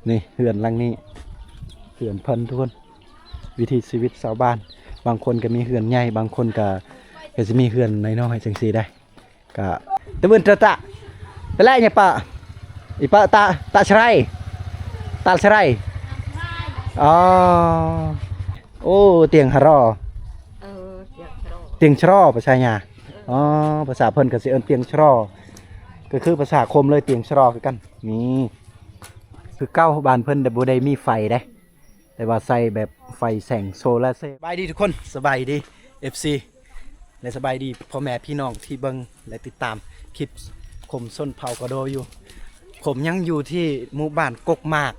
นี่เหือนหลังนี้เหือนเพิ่นทุกคนวิถีชีวิตชาวบ้านบางคนก็มีเหือนใหญ่บางคนก็จะมีเหือนน้อยๆจังซี่ได้ก็ตะบึนตะตะไปแล้วเนี่ยปะอีปะตะชไรตาชไรอ๋อโอ้เตียงฮารอเตียงชรอภาษาหยาอ๋อภาษาเพิ่นก็สิเอิ้นเตียงชรอก็คือภาษาคมเลยเตียงชรอคือกันนี่คือเก้าบ้านเพิ่นแต่บ่ได้มีไฟได้แต่ว่าใส่แบบไฟแสงโซลาร์เซลล์สบายดีทุกคนสบายดี FC และสบายดีพ่อแม่พี่น้องที่เบิ่งและติดตามคลิปคมส้นเผากระโดอยู่ผมยังอยู่ที่หมู่บ้านกกมาก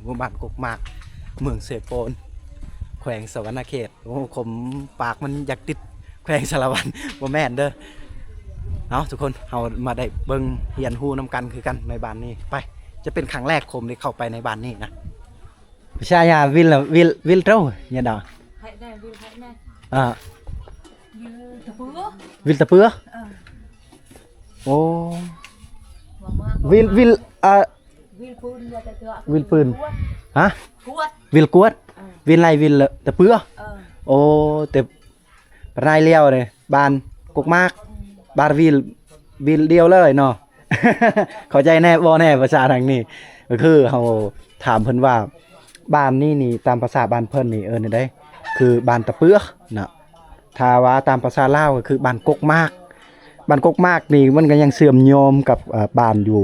หมู่บ้านกกมากเมืองเสโปนแขวงสะวรรณเขตโอ้ผมปากมันอยากติดแขวงสารวันบ่แม่นเด้อเอาทุกคนเรามาได้เบิ่งเฮียนฮู้น้ำกันคือกันในบ้านนี้ไปจะเป็นครั้งแรกผมได้เข้าไปในบ้านนี้นะพิชายาวิลเต้าเนี่ยดอกอ่าวิลตะเปื้อโอ้วิลวิลปืนฮะวิลกวดวิลไรวิลตะเปื้อโอ้แต่ปนายเลี้ยวเลยบานกกมากบานวิลเดียวเลยเนาะ เข้าใจแน่บ่แน่ภาษาทางนี้ก็คือเขาถามเพิ่นว่าบ้านนี่ตามภาษาบ้านเพิ่นนี่นี่ได้คือบ้านตะเปื้อนะถ้าว่าตามภาษาลาวก็คือบ้านกกมากบ้านกกมากนี่มันก็ยังเสื่อมโยมกับบ้านอยู่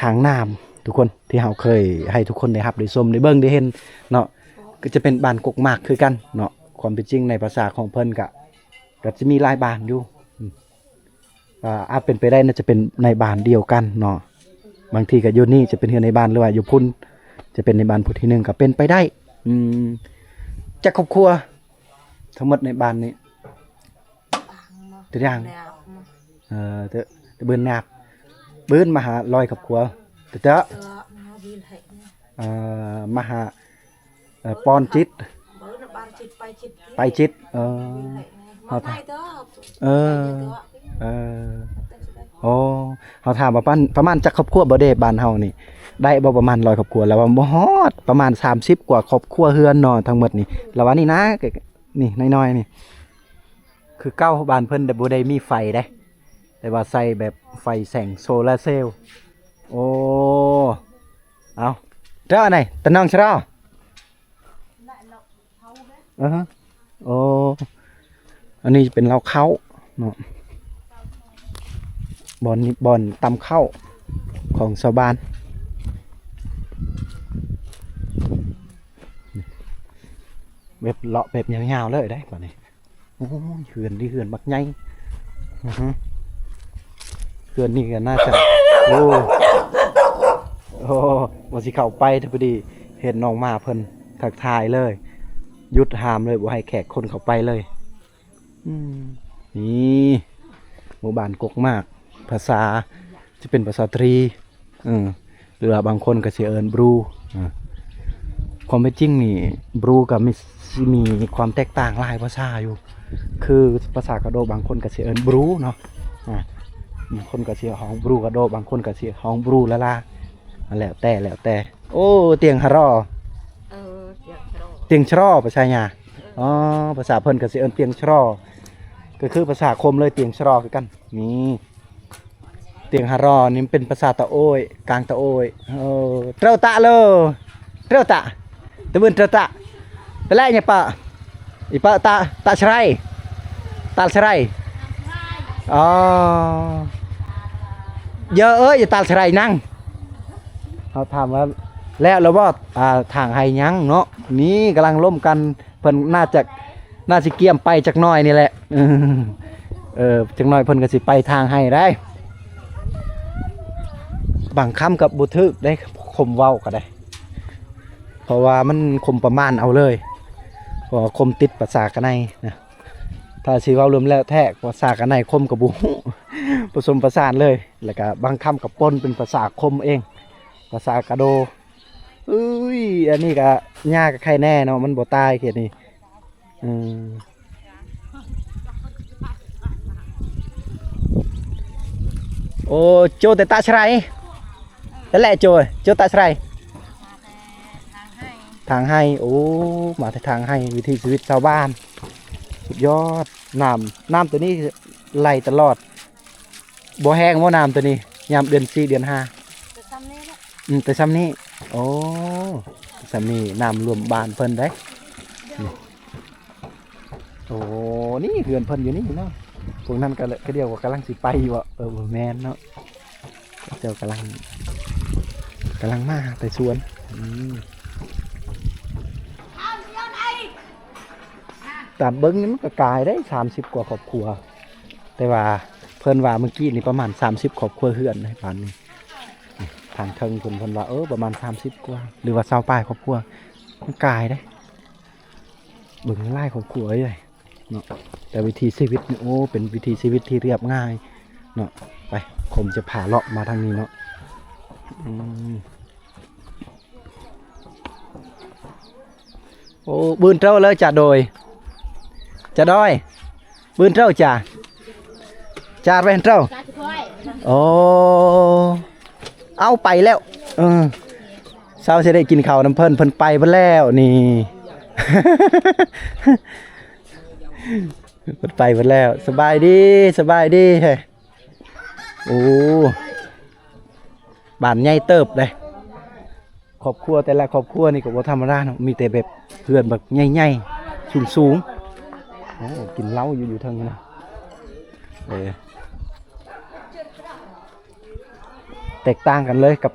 ทางน้ำทุกคนที่เราเคยให้ทุกคนได้รับได้ชมได้เบิ่งได้เห็นเนาะก็จะเป็นบ้านกกมากคือกันเนาะความเป็นจริงในภาษาของเพิ่นก็จะมีหลายบ้านอยู่อาจเป็นไปได้น่าจะเป็นในบ้านเดียวกันเนาะบางทีก็อยู่นี่จะเป็นเฮือนในบ้านหรือว่าอยู่พุ่นจะเป็นในบ้านผู้ที่หนึ่งก็เป็นไปได้จะครอบครัวทั้งหมดในบ้านนี้ตัวอย่างเบิ้นนาบเบิ้นมาหาลอยครอบครัวเตะมาหาปอนจิตไปจิตเขาโอ้เขาถามว่าประมาณจักครอบครัวบ่ได้บ้านเฮานี่ได้บ่ประมาณ100ครอบครัวแล้วว่าบ่ฮอดประมาณ30กว่าครอบครัวเฮือนเนาะทั้งหมดนี่แล้วว่านี่นะนี่น้อยๆนี่คือเก้าบ้านเพิ่นแต่บ่ได้มีไฟได้แต่ว่าใส่แบบไฟแสงโซลาร์เซลล์โอ้เอาเจ้าไหนตะน้องชะรอโอ้อันนี้เป็นเราเข้าเนาะบอนตำเข้าของชาวบ้านแบบเลาะแบบยาวๆเลยได้ป่ะนี่โอ้ยเหือนบักใหญ่เหือนนี่ก็น่าจะโอ้วันสิเข้าไปพอดีเห็นน้องมาเพิ่นทักทายเลยยุดหามเลยบ่ให้แขกคนเข้าไปเลยนี่หมู่บ้านกกมากภาษาจะเป็นภาษาตรีหรือบางคนก็สิเอิ้นบรูความเป็นจริงนี่บรูกับมีความแตกต่างหลายภาษาอยู่คือภาษากระโดบางคนก็สิเอิ้นบรูเนาะบางคนก็สิฮ้องบรูกระโดบางคนก็สิฮ้องบรูละลาแล้วแต่โอ้เตียงฮารอเตียงชรอภาษาหยาอ๋อภาษาเพิ่นก็สิเอิ้นเตียงชรอก็คือภาษาคมเลยเตียงชรอคือกันนี่เตียงฮารอนี่เป็นภาษาตะโอยกลางตะโอยเตราตะเลยเตราตะตะบึนเตราตะไปแล้วเนี่ยปะอีปะตะชไรตาชไรอ๋อเยอะอย่าตาชไรนั่งเขาถามว่าแล้วเราบอกทางให้ยังเนาะนี่กำลังล่มกันเพิ่นน่าสิเกี่ยมไปจักหน่อยนี่แหละจักหน่อยเพิ่นก็สิไปทางให้ได้บางคำกับบุทึกได้คมเว้าก็ได้เพราะว่ามันคมประมาณเอาเลยเพราะคมติดภาษากันในนะถ้าสิเว้ารวมแล้วแท้ภาษากันในคมกับบุผสมประสานเลยแล้วก็บางคำกับปนเป็นภาษาคมเองภาษากระโดอันนี้ก็ยากกับใครแน่เนาะมันบ่ตายเขตนี้โอ้โจแต่ตาชไรนั่นแหละโจตาชไร ทางให้โอ้มาแต่ทางให้วิถีชีวิตชาวบ้านสุดยอดน้ำตัวนี้ไหลตลอดบ่แห้งบ่น้ำตัวนี้ยามเดือน4เดือน5จะซ้ำนี่แหละ แต่ซ้ำนี้โอ้ซ้ำนี้น้ำรวมบ้านเพิ่นได้นี่โอ้นี่เฮือนเพิ่นอยู่นี่เนาะพวกนั้นก็เดียวว่ากำลังสิไปอยู่อ่ะแม่นเนาะเจ้ากำลังมาไปสวนตามเบิ้งนี่มันก็กลายได้30 กว่าครอบครัวแต่ว่าเพิ่นว่าเมื่อกี้นี่ประมาณ30ครอบครัวเฮือนในบ้านนี้ทางเทิงเพิ่นว่าประมาณ30กว่าหรือว่า20ปลายครอบครัวมันกลายได้เบิ่งไล่ครอบครัวเลยเนาะแต่วิธีชีวิตนี่โอ้เป็นวิธีชีวิตที่เรียบง่ายเนาะไปผมจะพาเลาะมาทางนี้เนาะโอ้บืนเจ้าเลยจ่าโดยจ่าดอยบืนเจ้าจ่าเป็นเจ้าโอ้เอาไปแล้วเช้าจะได้กินข้าวน้ำเพิ่นไปเพิ่นแล้วนี่ เพิ่นไปเพิ่นแล้วสบายดีเฮ้โอ้บ้านใหญ่เติบเลยครอบครัวแต่ละครอบครัวนี่ก็บ่ธรรมดาเนาะมีแต่แบบเพื่อนแบบใหญ่ๆสูงโอ้กินเหล้าอยู่ทางนั้นนะแตกต่างกันเลยกับ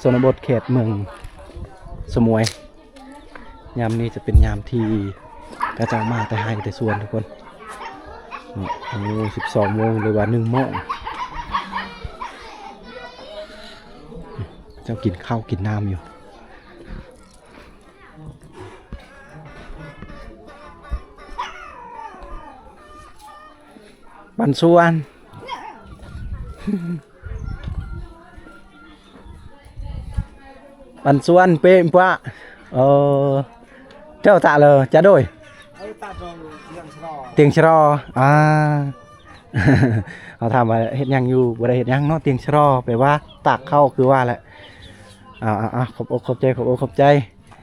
ชนบทเขตเมืองสมวยยามนี้จะเป็นยามที่กระเจ้ามาแต่ให้แต่ส่วนทุกคนนี่โอ้12 โมงหรือว่า1 โมงเจ้ากินข้าวกินน้ำอยู่บันส่วนบันส่วนเป็นปะเจ้าตาเลยจะด้วยเตียงชะรอเอาทำมาเห็ดยังอยู่บริเห็ดยังเนาะเตียงชะรอแปลว่าตากเข้าคือว่าแหละขอบอกขอบใจ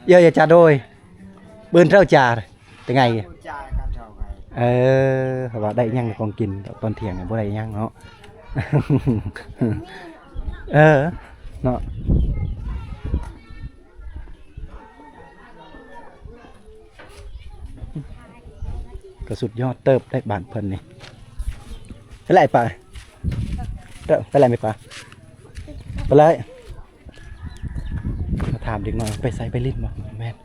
เยอะอย่าจ่าด้วยเบิ้ลเท่าจ่าเป็นไงเขาว่าได้ยังของกินตอนเที่ยงบ่ได้ยังเนาะเนาะก็สุดยอดเติบได้บานเพิ่นนี่ไปไรป่ะไปไรไม่ป่ะไปเลยมาถามเด็กหน่อยไปใส่ไปลิ้นบ่แม่น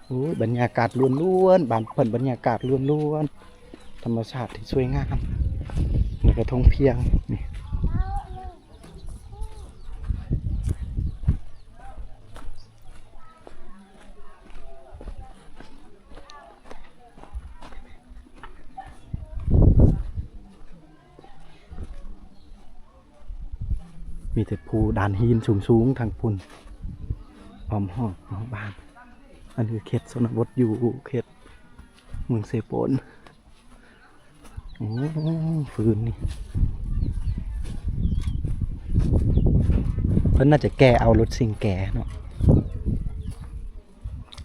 โอ้ยบรรยากาศล้วนๆบ้านเพิ่นบรรยากาศล้วนๆธรรมชาติที่สวยงามนี่กระทงเพียงนี่มีแต่ภูด่านหินสูงทางพุ่นอ้อมห้องบ้านอันนี้เขตชนบทอยู่เขตเมืองเซโปนโอ้ฟืนนี่เพิ่นน่าจะแก่เอารถสิ่งแก่เนาะ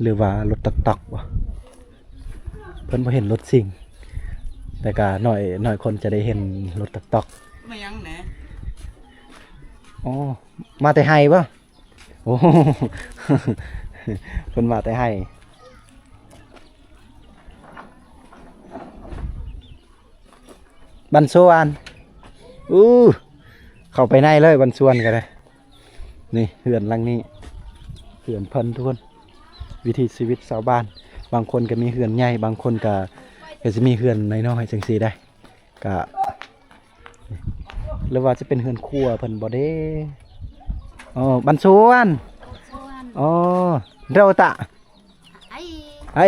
หรือว่ารถตักวะเพิ่นพอเห็นรถสิ่งแต่ก็หน่อยคนจะได้เห็นรถตักไม่ยังแหนอ๋อมาแต่ไฮป่ะโอ้คนมาแต่ไฮบันส่วนเข้าไปในเลยบันส่วนกันเลยนี่เหือนหลังนี้เหือนเพิ่นทุกคนวิถีชีวิตชาวบ้านบางคนก็มีเหือนใหญ่บางคนก็จะมีเหือนน้อยๆจังซี่ได้ก็หรือว่าจะเป็นเฮือนครัวเพิ่นบ่เด้บันส่วนเราตะไอ้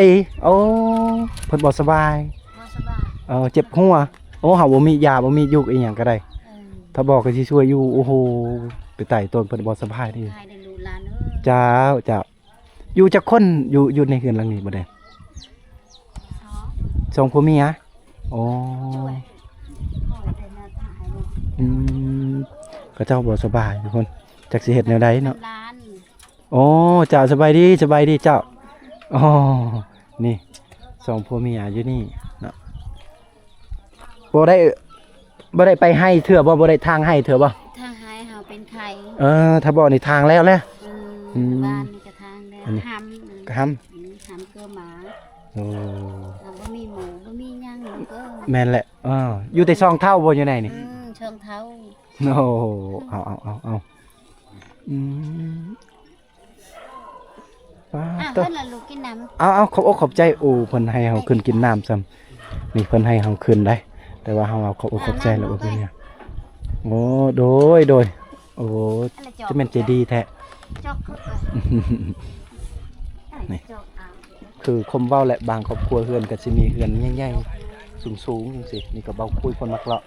เพิ่นบ่สบายเจ็บหัวเฮาบ่มียาบ่มียุกอีหยังก็ได้ถ้าบอกก็สิช่วยอยู่โอ้โหไปไต่ต้นเพิ่นบ่สบายนี่เจ้าอยู่จักคนอยู่ในเฮือนหลังนี้บ่ได้2ผัวเมียก็ เจ้าบ่สบายทุกคนจักสิเฮ็ดแนวใดเนาะ ร้าน โอ้เจ้าสบายดีเจ้าอ๋อนี่สองผัวเมียอยู่นี่เนาะบ่ได้ไปให้เถื่อบ่ได้ทางให้เถื่อบ่ ถ้าหายเฮาเป็นไข่ ถ้าบ่นี่ทางแล้วแหละ บ้านนี่ก็ทางแล้ว อันนี้ ห้ำ ก็ห้ ห้ำเกลือหมา โอ้ เราบ่มีหมูบ่มีหยังเก็ แม่นแหละอยู่แต่ซองเท่าบ่อยู่ไหนนี่ เชิงเท้า โอ้เอาอืมป้า อ่ะ ตัว เพิ่นละลูกกินน้ำ เอาขอบอกขอบใจโอ้เพิ่นให้เฮาขึ้นกินน้ำซ้ำนี่เพิ่นให้เฮาขึ้นได้ แต่ว่าเฮาเอาขอบอกขอบใจแล้วบ่เป็นหยังโอ้โดยโอ้ อะไร จะแม่นใจดีแท้ จอกเข้าไป นี่ จอกเอา คือคมเว้าแหละบางครอบครัวเฮือนก็สิมีเฮือนใหญ่ๆสูงๆจังซี่นี่ก็เว้าคุยคนมักเลาะ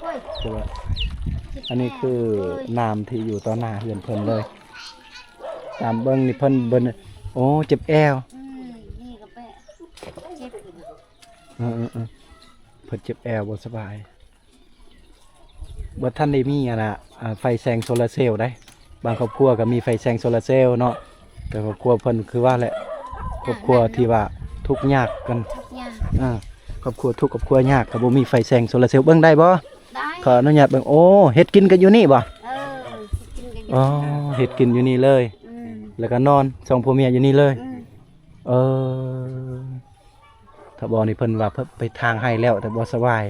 โอ้ย คือว่าอันนี้คือน้ำที่อยู่ต่อหน้าเฮือนเพิ่นเลยตามเบิ่งนี่เพิ่นเบิ่นโอ้เจ็บแอว นี่ก็ไปเจ็บอีก เพิ่นเจ็บแอวบ่สบายบ่ทันได้มีอะน่ะไฟแสงโซลาร์เซลล์ได้บางครอบครัวก็มีไฟแสงโซลาร์เซลล์เนาะแต่ครอบครัวเพิ่นคือว่าแหละครอบครัวที่ว่าทุกข์ยากกัน ทุกอย่าง ครอบครัวทุกข์ครอบครัวยากก็บ่มีไฟแสงโซลาร์เซลล์เบิ่งได้บ่ ได้ ขออนุญาตเบิ่งโอ้เฮ็ดกินกันอยู่นี่บ่ กินกันอยู่ อ๋อเฮ็ดกินอยู่นี่เลย แล้วก็นอนสองผัวเมียอยู่นี่เลย เออถ้าบ่นี่เพิ่นว่าเพิ่นไปทางให้แล้วแต่บ่สบาย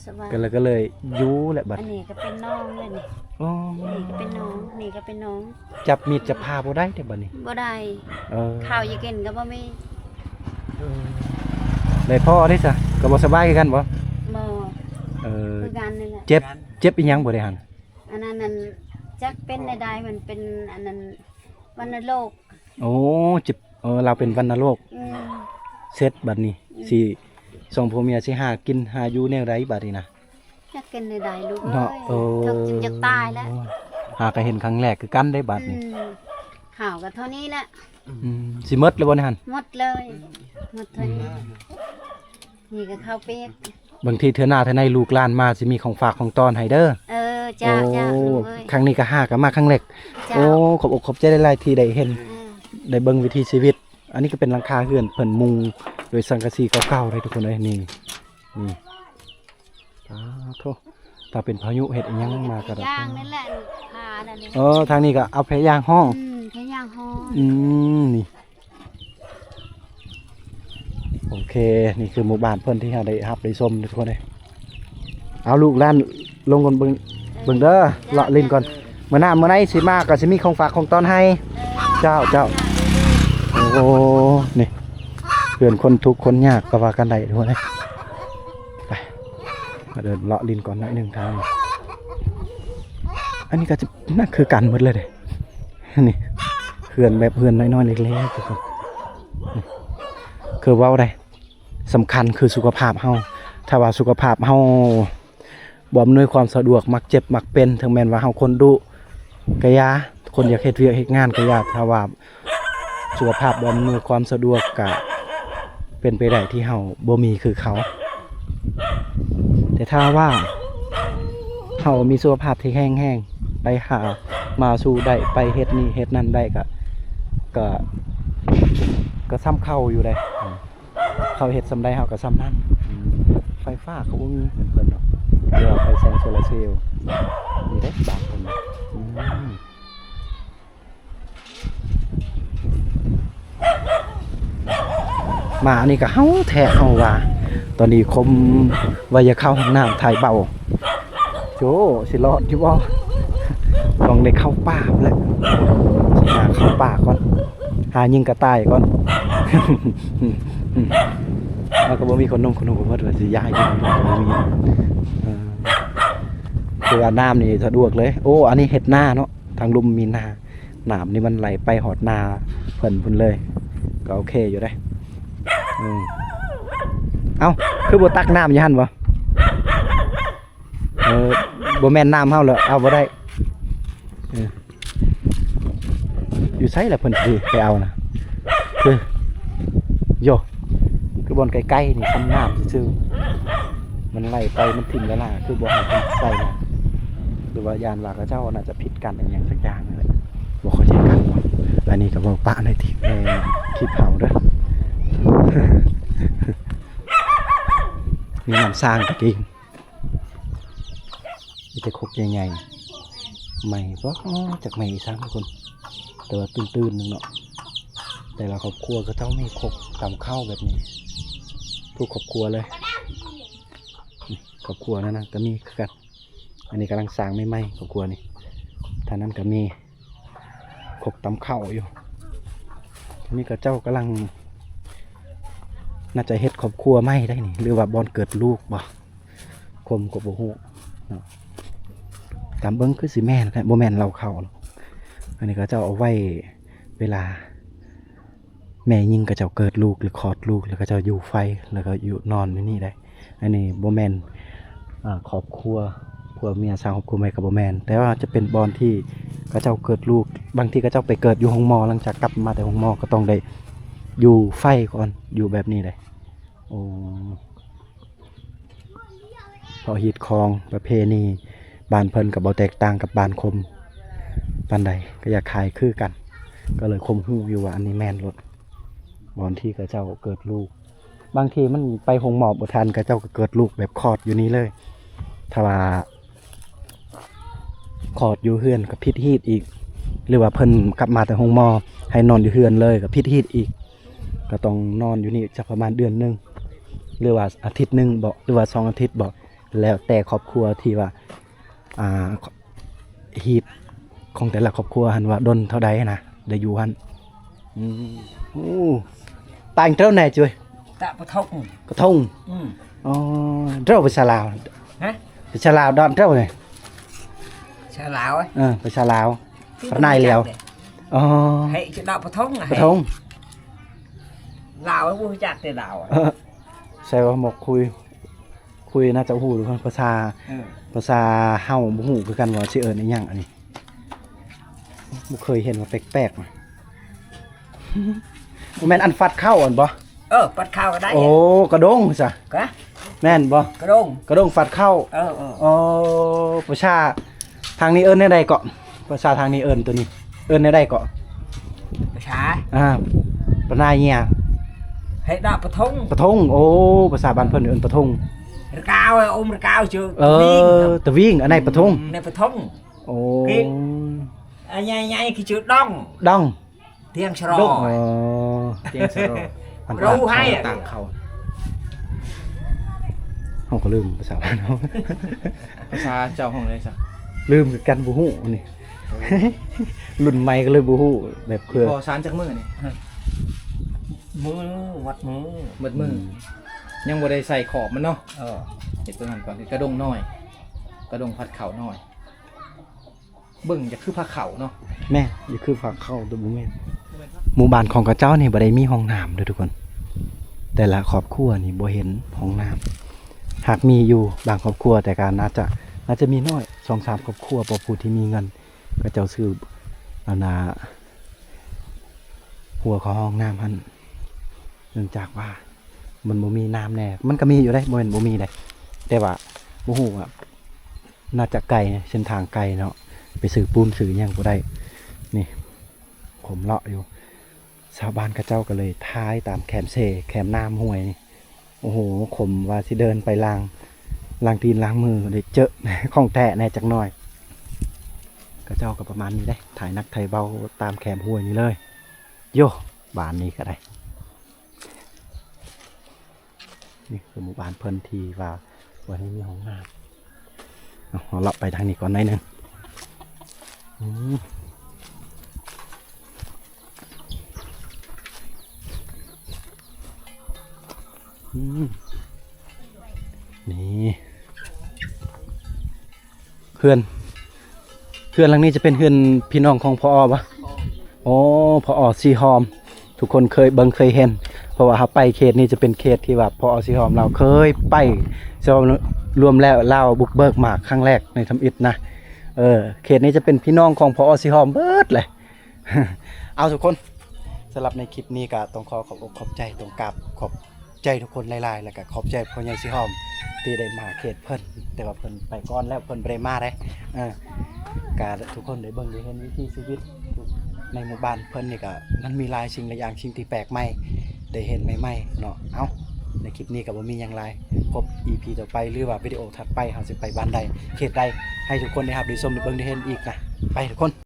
สบาย ก็เลยอยู่แหละบัด อันนี้ก็เป็นน้องเลยนี่ อ๋อ นี่ก็เป็นน้องนี่ก็เป็นน้อง จับมีดจับผ้าบ่ได้แต่บัดนี้ บ่ได้ เออ ข้าวอยากินก็บ่มี ได้พ่อได้ซะก็บ่สบายคือกันบ่ บ่ เออ คือกันนี่แหละ เจ็บอีหยังบ่ได้หั่น อันนั้นนั่นจักเป็นใดๆมันเป็นอันนั้นวัณโรค โอ้เจ็บเราเป็นวัณโรคเสร็จบัดนี้สิสองผัวเมียสิหากินหาอยู่แนวใดบัดนี้นะ จักเป็นใดๆลูก เนาะ เอ้ยถึงจึงจะตายแล้ว หาก็เห็นครั้งแรกคือกันได้บัดนี้ ข้าวก็เท่านี้แหละ สิหมดแล้วบ่นี่หั่น หมดเลยหมดเท่านี้นี่ก็ข้าวเปียก บางทีเทื่อหน้าเทื่อในลูกหลานมาสิมีของฝากของต้อนให้เด้อ จ้าจ้า โอ้ ลูกเอ้ย ครั้งนี้ก็หาก็มาครั้งแรก จ้า โอ้ขอบอกขอบใจหลายๆที่ได้เห็น เออ ได้เบิ่งวิถีชีวิต อันนี้ก็เป็นหลังคาเรือนเพิ่นมุงโดยสังกะสีเก่าๆเลยทุกคนเอ้ยนี่โธ่ถ้าเป็นพายุเฮ็ดอีหยังมาก็ได้ ย่างนั่นแหละพานั่นนี่ ทางนี้ก็เอาแพย่างห้อง แค่ย่างฮ้อน นี่โอเคนี่คือหมู่บ้านเพิ่นที่เราได้รับได้ชมทุกคนเลยเอาลูกหลานลงก่อนเบิ่งเด้อเลาะลิ้นก่อนมื้อหน้ามื้อไหนสิมาก็สิมีของฝากของต้อนให้เจ้าโอ้นี่เพื่อนคนทุกข์คนยากก็ว่ากันได้ทุกคนเลยไปมาเดินเลาะลิ้นก่อนหน่อยหนึงทางอันนี้ก็จะน่าคือกันหมดเลยเด้นี่เพื่อนแบบเพื่อนน้อยๆเล็กๆทุกคนคือเว้าได้สำคัญคือสุขภาพเฮาถ้าว่าสุขภาพเฮาบ่อำนวยความสะดวกมักเจ็บมักเป็นถึงแม้ว่าเฮาคนดุกะยาคนอยากเฮ็ดเวียกเฮ็ดงานกะยาถ้าว่าสุขภาพบ่อำนวยความสะดวกก็เป็นไปได้ที่เฮาบ่มีคือเขา แต่ถ้าว่าเฮามีสุขภาพที่แห้งๆไปหามาสู่ได้ไปเฮ็ดนี่เฮ็ดนั่นได้ก็ซ้ำเข้าอยู่ได้เขาเฮ็ดซ้ำได้เฮาก็ซ้ำนั่นไฟฟ้าเขาบ่มีเพิ่นเนาะเรือไฟแสงโซลาร์เซลล์มีได้บางคนมาอันนี้ก็เฮาแท้เฮาว่าตอนนี้คมว่าจะเข้าห้องน้ำถ่ายเบาโจสิรอดอยู่บ่ต้องได้เข้าป่าแหละหาเข้าป่าก่อนหายิงกระต่ายก่อน แล้วก็บ่มีคนนมก็บ่ว่าสิย้ายอยู่ก็บ่มีคือว่าน้ำนี่สะดวกเลยโอ้อันนี้เฮ็ดนาเนาะทางลุ่มมีนาน้ำนี่มันไหลไปหอดนาเพิ่นพุ่นเลยก็โอเคอยู่ได้เอ้าคือบ่ตักน้ำอยู่หั่นบ่บ่แม่นน้ำเฮาเหรอเอาบ่ได้อยู่ไสล่ะเพิ่นสิไปเอานะคือโยคือบอนใกล้ๆนี่ทำน้ำซื่อๆมันไหลไปมันถิ่มแล้วล่ะคือบ่ให้เพิ่นใส่นะ หรือว่ายานว่าเขาเจ้าน่าจะผิดกันอะไรอย่างสักอย่างนั่นแหละบ่เข้าใจกันบ่อันนี้ก็บ่ปะในที่คลิปเฮาเด้อ มีน้ำสร้างตะกี้มีแต่ครกใหญ่ๆใหม่เพราะจากใหม่สร้างทุกคนแต่ว่าตื่นๆนึงเนาะแต่ละครอบครัวก็ต้องมีครกตำข้าวแบบนี้ทุกครอบครัวเลยครอบครัวนั่นนะก็มีคือกันอันนี้กำลังสร้างไม่ไหมครอบครัวนี่ท่านั้นก็มีครกตำข้าวอยู่ทีนี้ก็เจ้ากำลังน่าจะเฮ็ดครอบครัวไม่ได้นี่หรือว่าบอนเกิดลูกบ่คมกับบ่ฮู้ตามเบิ้งคือสิแม่นแหละบ่แม่นเราเข้าหรอกอันนี้ก็เจ้าเอาไว้เวลาแม่ยิงก็เจ้าเกิดลูกหรือคลอดลูกแล้วก็เจ้าอยู่ไฟแล้วก็อยู่นอนในนี่ได้อันนี้บ่แม่นครอบครัวผัวเมียสร้างครอบครัวใหม่กับบ่แม่นแต่ว่าจะเป็นบอนที่ก็เจ้าเกิดลูกบางทีก็เจ้าไปเกิดอยู่ห้องหมอหลังจากกลับมาแต่ห้องหมอก็ต้องได้อยู่ไฟก่อนอยู่แบบนี้เลยโอ้พอฮีดคองประเพณีบ้านเพิ่นกับบ่แตกต่างกับบ้านคมปานใดก็อยากขายคือกันก็เลยคมหู้อยู่ว่าอันนี้แม่นรถบอนที่กับเจ้าเกิดลูกบางทีมันไปห้องหมอบ่ทันกับเจ้าก็เกิดลูกแบบคลอดอยู่นี้เลยถ้าว่าคลอดอยู่เฮือนกับพิษฮีดอีกหรือว่าเพิ่นกลับมาแต่ห้องหมอให้นอนอยู่เฮือนเลยกับพิษฮีดอีกก็ต้องนอนอยู่นี่จะประมาณเดือนนึงหรือว่าอาทิตย์นึงบ่หรือว่า2 อาทิตย์บ่แล้วแต่ครอบครัวที่ว่าฮีดของแต่ละครอบครัวหันว่าดนเท่าใดนะได้อยู่หันโอ้ตายเท่าไหนจุ้ย tạ bờ thông กระทงอ๋อเจ้าไปชาลาว hả ไปชาลาวดอนเจ้าเลย sao lào ấy ไปชาลาวปนายแล้วอ๋อ hệ chỗ đạo bờ thông là กระทง lào ấy vui chặt thì lào ấy ใช่ว่าหมกคุยน่าจะหูหรือภาษาเฮาบ่ฮู้คือกันว่าสิเอิ้นอีหยังอันนี้บ่เคยเห็นว่าแปลกๆมาบ่แม่นอันฟัดเข้าอันบ่ bắt khao cái đấy โอ้กระด้งจ้ะ cá แม่นบ่ cái đôn กระด้งฟัดเข้าอ๋อประชาทางนี้เอิ้นได้ใดเกาะประชาทางนี้เอิ้นตัวนี้เอิ้นได้ใดเกาะ xá ปนายเนี่ย hệ đạo bờ thông ปะทงโอ้ภาษาบ้านเพิ่นเอิ้นปะทง cao ấy ôm cao chưa ตะวิ่งอันไหนปะทง này bờ thông โอ้ nhai nhai cái chữ đong ดอง tiếng ดอง sro เตียงสโรอัน รู้ให้อะ ต่างเขาเฮาก็ลืมภาษาบ้านเฮา ภาษาเจ้าห้องเลยจ้ะ ลืมคือกันบ่ฮู้นี่ รุ่นใหม่ก็เลยบ่ฮู้แบบเพื่อ พอสารจากมือนี่ mưa mặt mưa เบิดมือยังบ่ได้ใส่ขอบมันเนาะเห็ดตัวนั้นก่อนคือกระดงน้อย กระดงผัดเข่าน้อยเบิ่งจะคือผักเข่าเนาะ แม่นี่คือฝากเข้าตัวบ่แม่นหมู่บ้านของกระเจ้านี่บ่ได้มีห้องน้ำเด้อทุกคน แต่ละครอบครัวนี่บ่เห็นห้องน้ำหากมีอยู่บางครอบครัวแต่การน่าจะมีน้อย 2-3 ครอบครัวบ่ผู้ที่มีเงินก็เจ้าซื้อเอานาหัวของห้องน้ำหั่นเนื่องจากว่ามันบ่มีน้ำแน่มันก็มีอยู่ได้บ่แม่นบ่มีได้แต่ว่าบ่ฮู้ว่าน่าจะไกลเส้นทางไกลเนาะไปซื้อปูนซื้อหยังบ่ได้นี่ผมเลาะอยู่ชาวบ้านเขาเจ้าก็เลยท้ายตามแคมแคมน้ำห้วยนี่โอ้โหขมว่าสิเดินไปล้างตีนล้างมือได้เจอ ของแท้แน่จักหน่อยเขาเจ้าก็ประมาณนี้ได้ถ่ายนักไทยเบาตามแคมห้วยนี่เลยโย่บ้านนี้ก็ได้นี่คือหมู่บ้านเพิ่นทีว่าวันนี้มีห้องน้ำเราเลาะไปทางนี้ก่อนหน่อยหนึงนี่เพื่อนหลังนี้จะเป็นเพื่อนพี่น้องของพอปะโอ้พอสีหอมทุกคนเคยเห็นเพราะว่าเขาไปเขตนี้จะเป็นเขตที่แบบพอสีหอมเราเคยไปรวมแล้วเล่าบุกเบิกหมากครั้งแรกในทำอิฐนะเขตนี้จะเป็นพี่น้องของพอสีหอมเบิดเลย เอาทุกคนสำหรับในคลิปนี้ก็ต้องขอขอบอกขอบใจตรงกราบขอบ ใจทุกคนหลายๆแล้วก็ขอบใจพ่อใหญ่สิหอมที่ได้มาเขตเพิ่นแต่ว่าเพิ่นไปก่อนแล้วเพิ่นบ่ได้มาได้ก็ทุกคนได้เบิ่งได้เห็นวิถีชีวิตในหมู่บ้านเพิ่นนี่ก็มันมีหลายสิ่งหลายอย่างสิ่งที่แปลกใหม่ได้เห็นใหม่ๆเนาะเอ้าในคลิปนี้ก็บ่มีหยังหลายพบ EP ต่อไปหรือว่าวิดีโอถัดไปเฮาสิไปบ้านใดเขตใดให้ทุกคนได้รับได้ชมได้เบิ่งได้เห็นอีกนะไปทุกคน